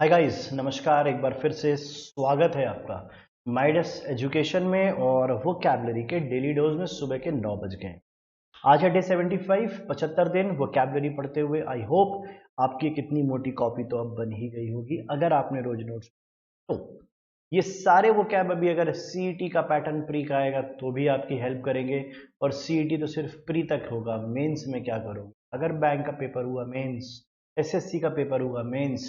Hi guys, नमस्कार। एक बार फिर से स्वागत है आपका माइडस एजुकेशन में और वोकैबलरी के डेली डोज में। सुबह के 9 बज गए। आज है डे 75, 75 दिन वोकैबलरी पढ़ते हुए। आई होप आपकी कितनी मोटी कॉपी तो अब बन ही गई होगी अगर आपने रोज नोट्स। तो ये सारे वोकैब अभी अगर सीईटी का पैटर्न प्री का आएगा तो भी आपकी हेल्प करेंगे। और सीईटी तो सिर्फ प्री तक होगा, मेंस में क्या करोगे? अगर बैंक का पेपर हुआ मेंस, एसएससी का पेपर हुआ मेंस,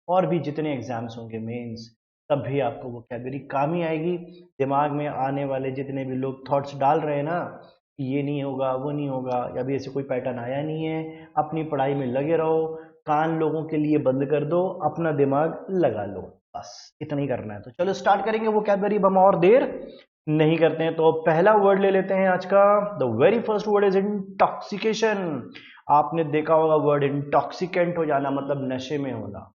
और भी जितने एग्जाम्स होंगे मेंस, तब भी आपको वोकैबलरी काम ही आएगी। दिमाग में आने वाले जितने भी लोग थॉट्स डाल रहे हैं ना कि ये नहीं होगा वो नहीं होगा, या अभी ऐसे कोई पैटर्न आया नहीं है, अपनी पढ़ाई में लगे रहो। कान लोगों के लिए बंद कर दो, अपना दिमाग लगा लो। बस इतना ही करना है। तो चलो स्टार्ट करेंगे वोकैबलरी। हम और देर नहीं करते हैं तो पहला वर्ड ले लेते हैं आज का। The very first word is intoxication. आपने देखा होगा वर्ड इंटॉक्सिकेंट हो जाना मतलब नशे में होना।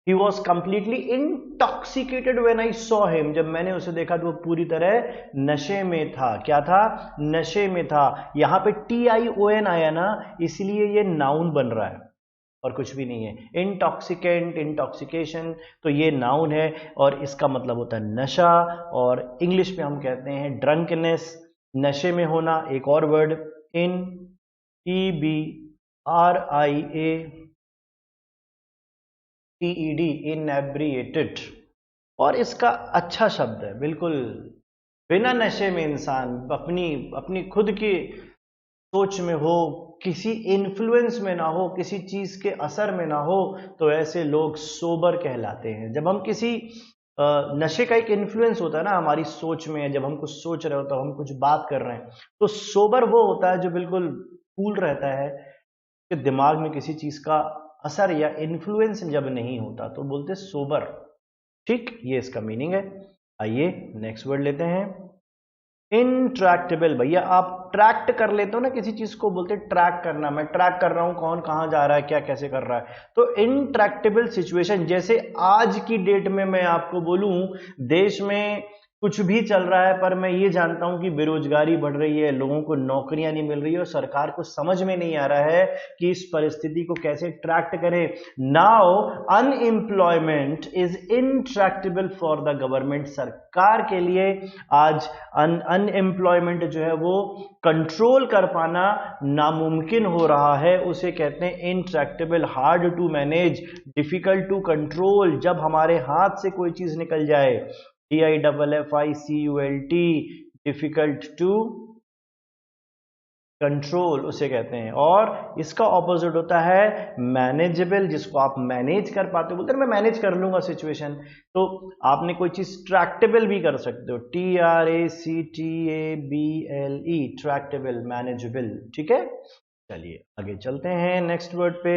He was completely intoxicated when I saw him. जब मैंने उसे देखा तो वो पूरी तरह नशे में था। क्या था? नशे में था। यहां पे TION आया ना, इसलिए ये नाउन बन रहा है और कुछ भी नहीं है। इंटॉक्सिकेंट, इंटॉक्सिकेशन, तो ये नाउन है और इसका मतलब होता है नशा। और इंग्लिश में हम कहते हैं ड्रंकनेस, नशे में होना। एक और वर्ड इन, EBRIA TED, इनएब्रिएटेड। और इसका अच्छा शब्द है बिल्कुल। बिना नशे में इंसान अपनी अपनी खुद की सोच में हो, किसी इन्फ्लुएंस में ना हो, किसी चीज के असर में ना हो, तो ऐसे लोग सोबर कहलाते हैं। जब हम किसी नशे का एक इन्फ्लुएंस होता है ना हमारी सोच में, जब हम कुछ सोच रहे हो तो हम कुछ बात कर रहे हैं, तो सोबर वो होता है जो बिल्कुल कूल रहता है, कि दिमाग में किसी चीज का असर या इन्फ्लुएंस जब नहीं होता तो बोलते सोबर। ठीक, ये इसका मीनिंग है। आइए नेक्स्ट वर्ड लेते हैं। इंट्रैक्टेबल। भैया आप ट्रैक्ट कर लेते हो ना किसी चीज को, बोलते ट्रैक करना। मैं ट्रैक कर रहा हूं कौन कहां जा रहा है, क्या कैसे कर रहा है। तो इंट्रैक्टेबल सिचुएशन, जैसे आज की डेट में मैं आपको बोलूं देश में कुछ भी चल रहा है, पर मैं ये जानता हूं कि बेरोजगारी बढ़ रही है, लोगों को नौकरियां नहीं मिल रही है और सरकार को समझ में नहीं आ रहा है कि इस परिस्थिति को कैसे ट्रैक्ट करें। Now unemployment is intractable for the government. सरकार के लिए आज अनएम्प्लॉयमेंट जो है वो कंट्रोल कर पाना नामुमकिन हो रहा है। उसे कहते हैं intractable. Hard to manage, difficult to control. जब हमारे हाथ से कोई चीज निकल जाए, DIFFICULT, डिफिकल्ट टू कंट्रोल उसे कहते हैं। और इसका ऑपोजिट होता है मैनेजेबल, जिसको आप मैनेज कर पाते हो। बोलते हैं मैं मैनेज कर लूंगा सिचुएशन। तो आपने कोई चीज ट्रैक्टेबल भी कर सकते हो, TRACTABLE, ट्रैक्टेबल, मैनेजेबल। ठीक है, चलिए आगे चलते हैं नेक्स्ट वर्ड पे।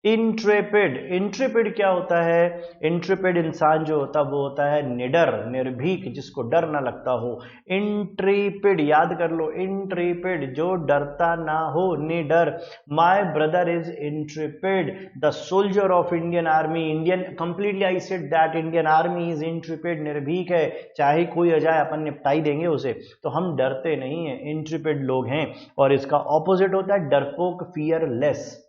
इंट्रेपिड। इंट्रेपिड क्या होता है? इंट्रेपिड इंसान जो होता है वो होता है निडर, निर्भीक, जिसको डर ना लगता हो। इंट्रेपिड याद कर लो, इंट्रेपिड जो डरता ना हो, निडर। My brother is Intrepid, the soldier of Indian army. Indian completely I said that Indian army is Intrepid, निर्भीक है, चाहे कोई आ जाए अपन निपटाई देंगे उसे। तो हम डरते नहीं है, इंट्रेपिड लोग हैं। और इसका ऑपोजिट होता है डरपोक, फियरलेस।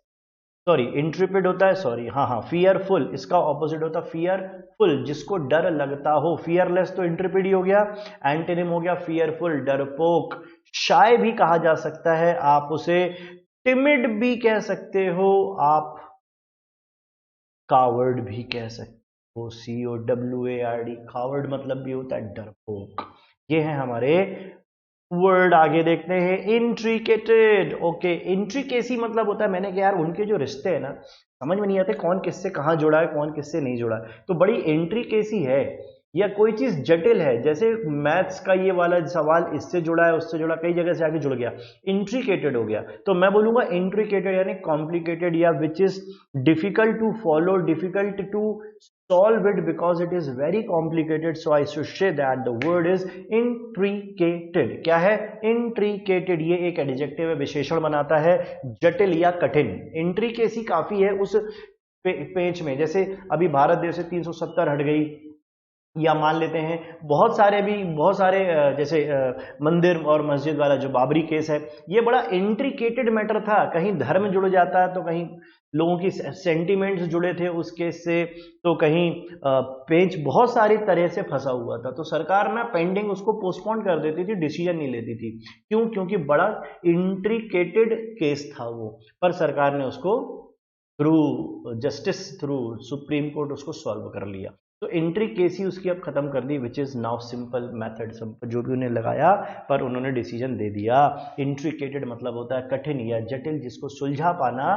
सॉरी, इंट्रिपिड होता है, सॉरी, हाँ हाँ, फियरफुल। इसका ऑपोजिट होता है फियरफुल, जिसको डर लगता हो। फियरलेस तो इंट्रिपिड ही हो गया, एंटोनिम हो गया फियरफुल, डरपोक। शाय भी कहा जा सकता है, आप उसे टिमिड भी कह सकते हो, आप कावर्ड भी कह सकते हो, COWARD। कावर्ड मतलब भी होता है डरपोक। ये है हमारे वर्ड। आगे देखते हैं इंट्रिकेटेड। ओके, इंट्रिकेसी मतलब होता है, मैंने कहा यार उनके जो रिश्ते हैं ना समझ में नहीं आते, कौन किससे कहां जुड़ा है कौन किससे नहीं जुड़ा है। तो बड़ी इंट्रिकेसी है, या कोई चीज जटिल है। जैसे मैथ्स का ये वाला सवाल इससे जुड़ा है उससे जुड़ा, कई जगह से आगे जुड़ गया, इंट्रिकेटेड हो गया। तो मैं बोलूंगा इंट्रिकेटेड यानी कॉम्प्लिकेटेड, या which is difficult to follow, difficult to solve it because it is very complicated. So I should say that the word is intricated. क्या है? intricated। ये एक एडजेक्टिव है, विशेषण बनाता है जटिल या कठिन। इंट्रिकेसी काफी है उस पेज में। जैसे अभी भारत देश से 370 हट गई, या मान लेते हैं बहुत सारे जैसे मंदिर और मस्जिद वाला जो बाबरी केस है, ये बड़ा इंट्रिकेटेड मैटर था। कहीं धर्म जुड़ जाता है तो कहीं लोगों की सेंटिमेंट्स जुड़े थे उस केस से, तो कहीं पेच बहुत सारी तरह से फंसा हुआ था। तो सरकार ना पेंडिंग उसको पोस्टपोन कर देती थी, डिसीजन नहीं लेती थी। क्यों? क्योंकि बड़ा इंट्रिकेटेड केस था वो, पर सरकार ने उसको through justice, through supreme court उसको सॉल्व कर लिया। तो एंट्री केस ही उसकी अब खत्म कर दी, which is now simple method. जो भी उन्हें लगाया पर उन्होंने डिसीजन दे दिया। इंट्रिकेटेड मतलब होता है कठिन या जटिल, जिसको सुलझा पाना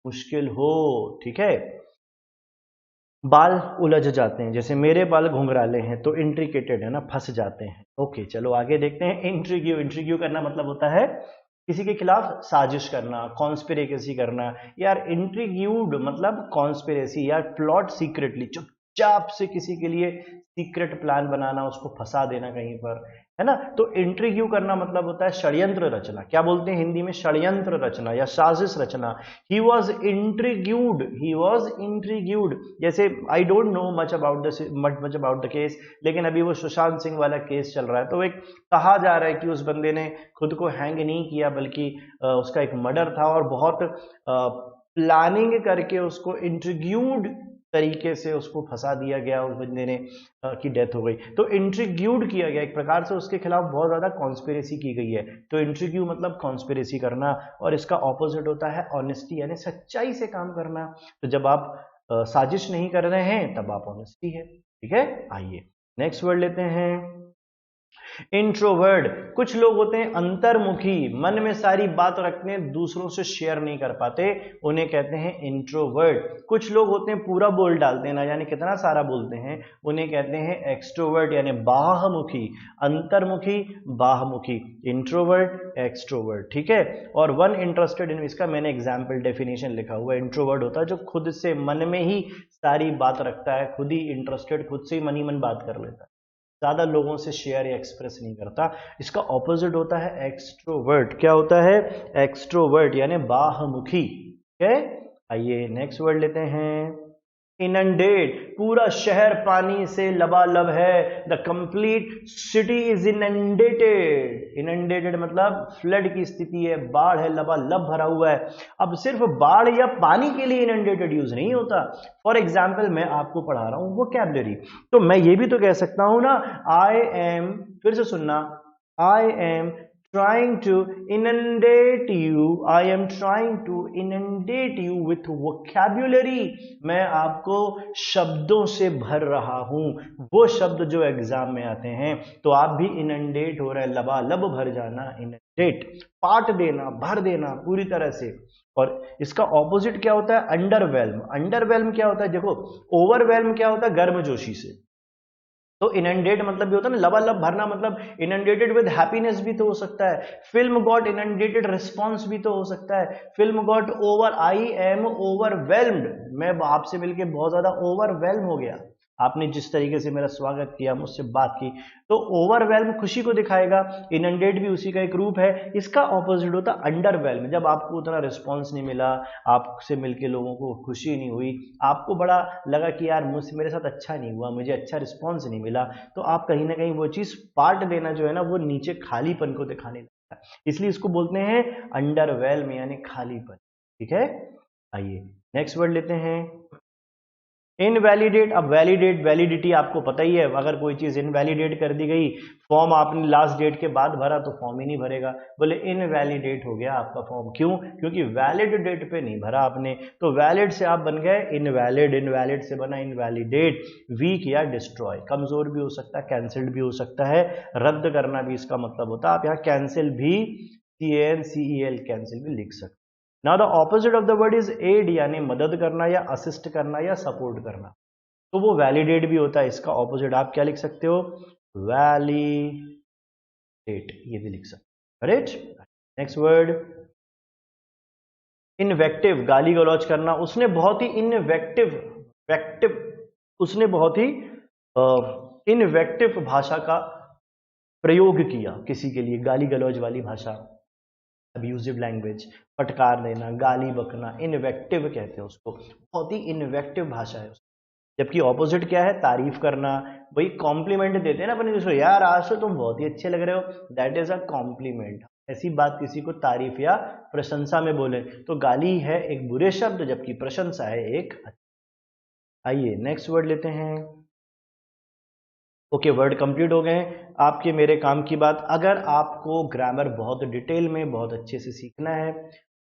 मुश्किल हो। ठीक है। बाल उलझ जाते हैं, जैसे मेरे बाल घुंघराले हैं तो इंट्रिकेटेड है ना, फंस जाते हैं। ओके चलो आगे देखते हैं। इंट्रीग्यू, इंट्रीग्यू करना मतलब होता है किसी के खिलाफ साजिश करना, कॉन्स्पिरेसी करना। यार इंट्रीग्यूड मतलब कॉन्स्पिरेसी, यार प्लॉट सीक्रेटली, चुपचाप से किसी के लिए सीक्रेट प्लान बनाना, उसको फंसा देना कहीं पर, है ना। तो इंट्रीग्यू करना मतलब होता है षड्यंत्र रचना। क्या बोलते हैं हिंदी में? षड्यंत्र रचना या साजिश रचना। ही वॉज इंट्रीग्यूड, ही वॉज इंट्रीग्यूड। जैसे I don't know much about the case, लेकिन अभी वो सुशांत सिंह वाला केस चल रहा है, तो एक कहा जा रहा है कि उस बंदे ने खुद को हैंग नहीं किया, बल्कि उसका एक मर्डर था और बहुत प्लानिंग करके उसको इंट्रीग्यूड तरीके से उसको फंसा दिया गया, उस बंदे ने की डेथ हो गई। तो इंट्रीग्यूड किया गया, एक प्रकार से उसके खिलाफ बहुत ज्यादा कॉन्स्पिरेसी की गई है। तो इंट्रीग्यू मतलब कॉन्स्पिरेसी करना, और इसका ऑपोजिट होता है ऑनेस्टी, यानी सच्चाई से काम करना। तो जब आप साजिश नहीं कर रहे हैं तब आप ऑनेस्टी है। ठीक है, आइए नेक्स्ट वर्ड लेते हैं। इंट्रोवर्ट, कुछ लोग होते हैं अंतर्मुखी, मन में सारी बात रखते हैं, दूसरों से शेयर नहीं कर पाते, उन्हें कहते हैं इंट्रोवर्ट। कुछ लोग होते हैं पूरा बोल डालते हैं ना, यानी कितना सारा बोलते हैं, उन्हें कहते हैं एक्सट्रोवर्ट, यानी बाहमुखी। अंतर्मुखी, बाहमुखी, इंट्रोवर्ट, एक्सट्रोवर्ट। ठीक है। और वन इंटरेस्टेड इन, इसका मैंने एग्जाम्पल डेफिनेशन लिखा हुआ है। इंट्रोवर्ट होता है जो खुद से मन में ही सारी बात रखता है, खुद ही इंटरेस्टेड, खुद से ही मन ही मन बात कर लेता है, ज्यादा लोगों से शेयर या एक्सप्रेस नहीं करता। इसका ऑपोजिट होता है एक्सट्रोवर्ट। क्या होता है? एक्सट्रोवर्ट यानी बाहमुखी। ठीक है, आइए नेक्स्ट वर्ड लेते हैं। इनंडेट, पूरा शहर पानी से लबालब है। The complete city is inundated. Inundated मतलब फ्लड की स्थिति है, बाढ़ है, लबालब भरा हुआ है। अब सिर्फ बाढ़ या पानी के लिए इनंडेटेड यूज नहीं होता। फॉर एग्जाम्पल मैं आपको पढ़ा रहा हूं वोकैबुलरी, तो मैं ये भी तो कह सकता हूं ना, आई एम, फिर से सुनना, I am trying to inundate you, I am trying to inundate you with vocabulary। मैं आपको शब्दों से भर रहा हूं, वो शब्द जो एग्जाम में आते हैं। तो आप भी इनंडेट हो रहे हैं, लबालब भर जाना, इनंडेट, पाट देना, भर देना पूरी तरह से। और इसका ऑपोजिट क्या होता है? अंडरवेल्म। अंडरवेल्म क्या होता है? देखो, ओवरवेल्म क्या होता है? गर्मजोशी से। तो इनंडेट मतलब भी होता है ना लबालब भरना, मतलब इनंडेटेड विद हैप्पीनेस भी तो हो सकता है। फिल्म गॉट इनंडेटेड रिस्पॉन्स भी तो हो सकता है। Film got over, I am overwhelmed, मैं आपसे मिलके बहुत ज्यादा ओवरवेल्म हो गया, आपने जिस तरीके से मेरा स्वागत किया, मुझसे बात की। तो ओवरवेल्म खुशी को दिखाएगा, इनंडेट भी उसी का एक रूप है। इसका ऑपोजिट होता है अंडरवेल्म, जब आपको उतना रिस्पॉन्स नहीं मिला, आपसे मिलके लोगों को खुशी नहीं हुई, आपको बड़ा लगा कि यार मुझसे, मेरे साथ अच्छा नहीं हुआ, मुझे अच्छा रिस्पॉन्स नहीं मिला, तो आप कहीं ना कहीं वो चीज पार्ट देना जो है ना, वो नीचे खालीपन को दिखाने लगता है। इसलिए इसको बोलते हैं अंडरवेल्म यानी खालीपन। ठीक है, आइए नेक्स्ट वर्ड लेते हैं। इनवैलिडेट। अब वैलिडेट, वैलिडिटी आपको पता ही है, अगर कोई चीज इनवैलिडेट कर दी गई, फॉर्म आपने लास्ट डेट के बाद भरा तो फॉर्म ही नहीं भरेगा, बोले इनवैलिडेट हो गया आपका फॉर्म। क्यों? क्योंकि वैलिड डेट पे नहीं भरा आपने। तो वैलिड से आप बन गए इनवैलिड, इनवैलिड से बना इनवैलिडेट। वीक या डिस्ट्रॉय, कमजोर भी हो सकता है, कैंसिल्ड भी हो सकता है, रद्द करना भी इसका मतलब होता है। आप यहाँ कैंसिल भी, CANCEL, कैंसिल भी लिख सकते। Now the opposite of the word is aid, यानी मदद करना या असिस्ट करना या सपोर्ट करना, तो वो वैलिडेट भी होता है। इसका ऑपोजिट आप क्या लिख सकते हो? वैलिडेट, ये भी लिख सकते हो। राइट, नेक्स्ट वर्ड इनवेक्टिव, गाली गलौज करना। उसने बहुत ही इनवेक्टिव, वेक्टिव, उसने बहुत ही इनवेक्टिव भाषा का प्रयोग किया किसी के लिए, गाली गलौज वाली भाषा, अब्यूजिव लैंग्वेज, फटकार देना, गाली बकना, इनवेक्टिव कहते हैं उसको, बहुत ही इनवेक्टिव भाषा है। जबकि ऑपोजिट क्या है, तारीफ करना। वही कॉम्प्लीमेंट देते हैं ना अपने दूसरे, यार आज तो तुम बहुत ही अच्छे लग रहे हो, दैट इज अ कॉम्प्लीमेंट। ऐसी बात किसी को तारीफ या प्रशंसा में बोले तो गाली है एक बुरे शब्द, जबकि प्रशंसा है एक। आइए नेक्स्ट वर्ड लेते हैं। ओके, वर्ड कंप्लीट हो गए। आपके मेरे काम की बात, अगर आपको ग्रामर बहुत डिटेल में बहुत अच्छे से सीखना है,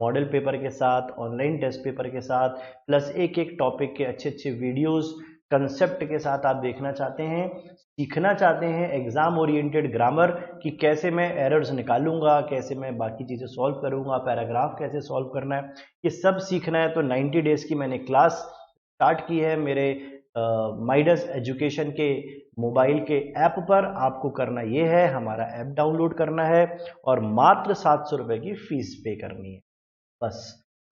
मॉडल पेपर के साथ, ऑनलाइन टेस्ट पेपर के साथ, प्लस एक एक टॉपिक के अच्छे अच्छे वीडियोस कंसेप्ट के साथ आप देखना चाहते हैं, सीखना चाहते हैं एग्जाम ओरिएंटेड ग्रामर कि कैसे मैं एरर्स निकालूंगा, कैसे मैं बाकी चीज़ें सॉल्व करूंगा, पैराग्राफ कैसे सॉल्व करना है, ये सब सीखना है, तो 90 डेज की मैंने क्लास स्टार्ट की है मेरे माइडस एजुकेशन के मोबाइल के ऐप पर। आपको करना ये है, हमारा ऐप डाउनलोड करना है और मात्र 700 रुपये की फीस पे करनी है बस।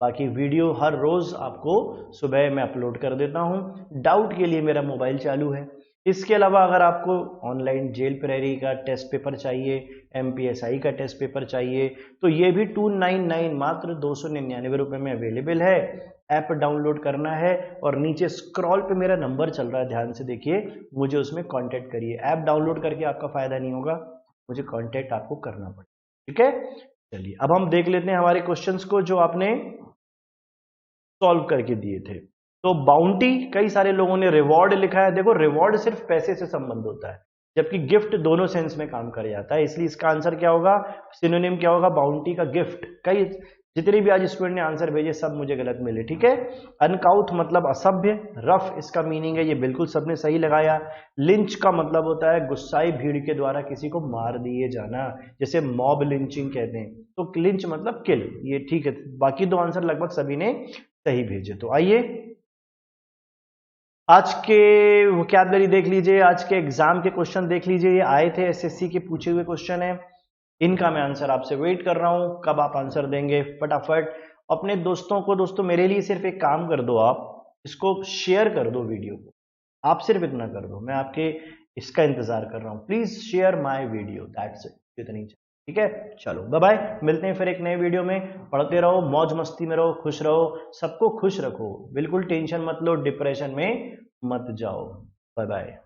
बाकी वीडियो हर रोज आपको सुबह मैं अपलोड कर देता हूं, डाउट के लिए मेरा मोबाइल चालू है। इसके अलावा अगर आपको ऑनलाइन जेल प्रेरी का टेस्ट पेपर चाहिए, MPSI का टेस्ट पेपर चाहिए, तो ये भी 299 मात्र 299 रुपये में अवेलेबल है। ऐप डाउनलोड करना है और नीचे स्क्रॉल पे मेरा नंबर चल रहा है, ध्यान से देखिए, मुझे उसमें कांटेक्ट करिए। ऐप डाउनलोड करके आपका फायदा नहीं होगा, मुझे कांटेक्ट आपको करना पड़ेगा, ठीक है। चलिए अब हम देख लेते हैं हमारे क्वेश्चंस को जो आपने सॉल्व करके दिए थे। तो बाउंटी, कई सारे लोगों ने रिवॉर्ड लिखा है। देखो रिवॉर्ड सिर्फ पैसे से संबंध होता है, जबकि गिफ्ट दोनों सेंस में काम कर जाता है, इसलिए इसका आंसर क्या होगा, सिनोनिम क्या होगा, बाउंटी का गिफ्ट। कई जितने भी आज स्टूडेंट ने आंसर भेजे सब मुझे गलत मिले, ठीक है। अनकाउथ मतलब असभ्य, रफ इसका मीनिंग है, ये बिल्कुल सबने सही लगाया। लिंच का मतलब होता है गुस्साई भीड़ के द्वारा किसी को मार दिए जाना, जैसे मॉब लिंचिंग कहते हैं, तो लिंच मतलब किल, ये ठीक है। बाकी दो आंसर लगभग सभी ने सही भेजे। तो आइए आज के वोकैबुलरी देख लीजिए, आज के एग्जाम के क्वेश्चन देख लीजिए, ये आए थे SSC के पूछे हुए क्वेश्चन है, इनका मैं आंसर आपसे वेट कर रहा हूं, कब आप आंसर देंगे फटाफट। अपने दोस्तों को, दोस्तों मेरे लिए सिर्फ एक काम कर दो, आप इसको शेयर कर दो वीडियो को, आप सिर्फ इतना कर दो, मैं आपके इसका इंतजार कर रहा हूं, please share my video, that's it, इतनी, ठीक है। चलो बाय बाय, मिलते हैं फिर एक नए वीडियो में। पढ़ते रहो, मौज मस्ती में रहो, खुश रहो, सबको खुश रखो, बिल्कुल टेंशन मत लो, डिप्रेशन में मत जाओ। Bye bye.